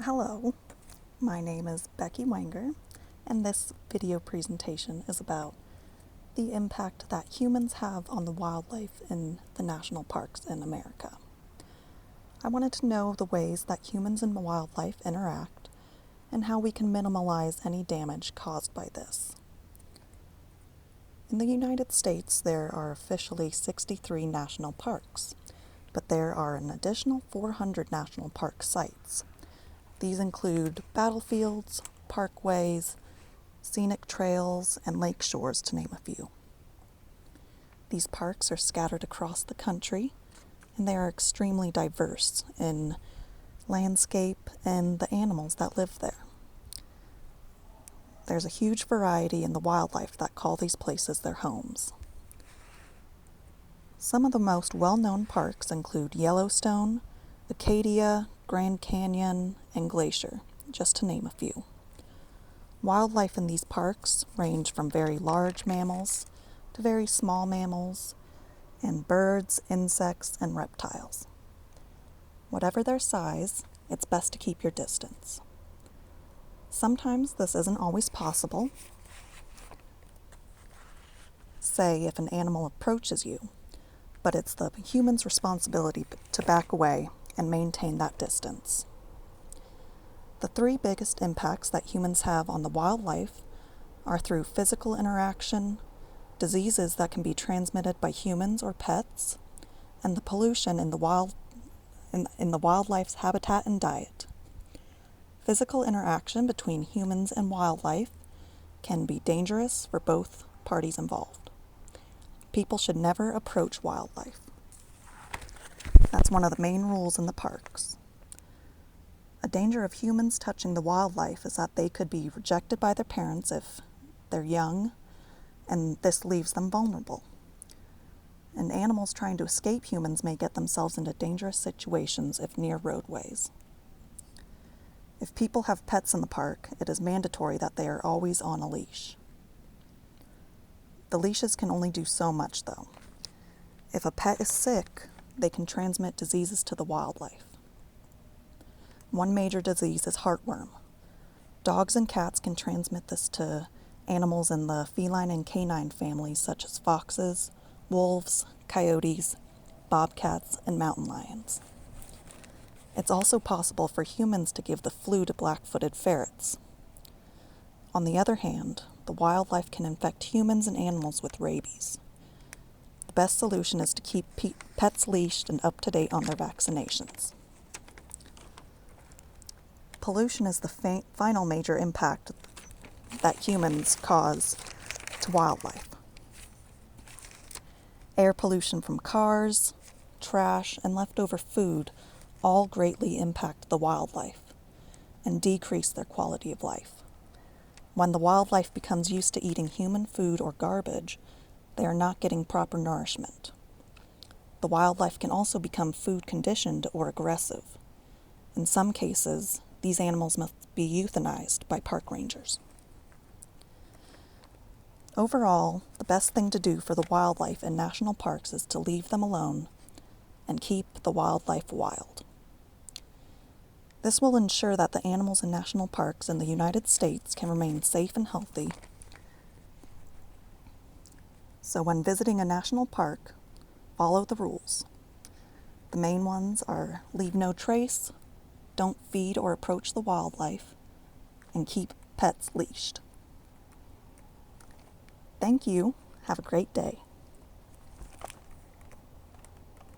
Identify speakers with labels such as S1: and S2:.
S1: Hello, my name is Becky Wenger, and this video presentation is about the impact that humans have on the wildlife in the national parks in America. I wanted to know the ways that humans and wildlife interact and how we can minimize any damage caused by this. In the United States, there are officially 63 national parks, but there are an additional 400 national park sites. These include battlefields, parkways, scenic trails, and lake shores, to name a few. These parks are scattered across the country, and they are extremely diverse in landscape and the animals that live there. There's a huge variety in the wildlife that call these places their homes. Some of the most well-known parks include Yellowstone, Acadia, Grand Canyon, and Glacier, just to name a few. Wildlife in these parks range from very large mammals to very small mammals, and birds, insects, and reptiles. Whatever their size, it's best to keep your distance. Sometimes this isn't always possible. Say if an animal approaches you, but it's the human's responsibility to back away and maintain that distance. The three biggest impacts that humans have on the wildlife are through physical interaction, diseases that can be transmitted by humans or pets, and the pollution in the wildlife's habitat and diet. Physical interaction between humans and wildlife can be dangerous for both parties involved. People should never approach wildlife. That's one of the main rules in the parks. A danger of humans touching the wildlife is that they could be rejected by their parents if they're young, and this leaves them vulnerable. And animals trying to escape humans may get themselves into dangerous situations if near roadways. If people have pets in the park, it is mandatory that they are always on a leash. The leashes can only do so much, though. If a pet is sick, they can transmit diseases to the wildlife. One major disease is heartworm. Dogs and cats can transmit this to animals in the feline and canine families such as foxes, wolves, coyotes, bobcats, and mountain lions. It's also possible for humans to give the flu to black-footed ferrets. On the other hand, the wildlife can infect humans and animals with rabies. The best solution is to keep pets leashed and up to date on their vaccinations. Pollution is the final major impact that humans cause to wildlife. Air pollution from cars, trash, and leftover food all greatly impact the wildlife and decrease their quality of life. When the wildlife becomes used to eating human food or garbage, they are not getting proper nourishment. The wildlife can also become food conditioned or aggressive. In some cases, these animals must be euthanized by park rangers. Overall, the best thing to do for the wildlife in national parks is to leave them alone and keep the wildlife wild. This will ensure that the animals in national parks in the United States can remain safe and healthy. So when visiting a national park, follow the rules. The main ones are leave no trace, don't feed or approach the wildlife, and keep pets leashed. Thank you. Have a great day.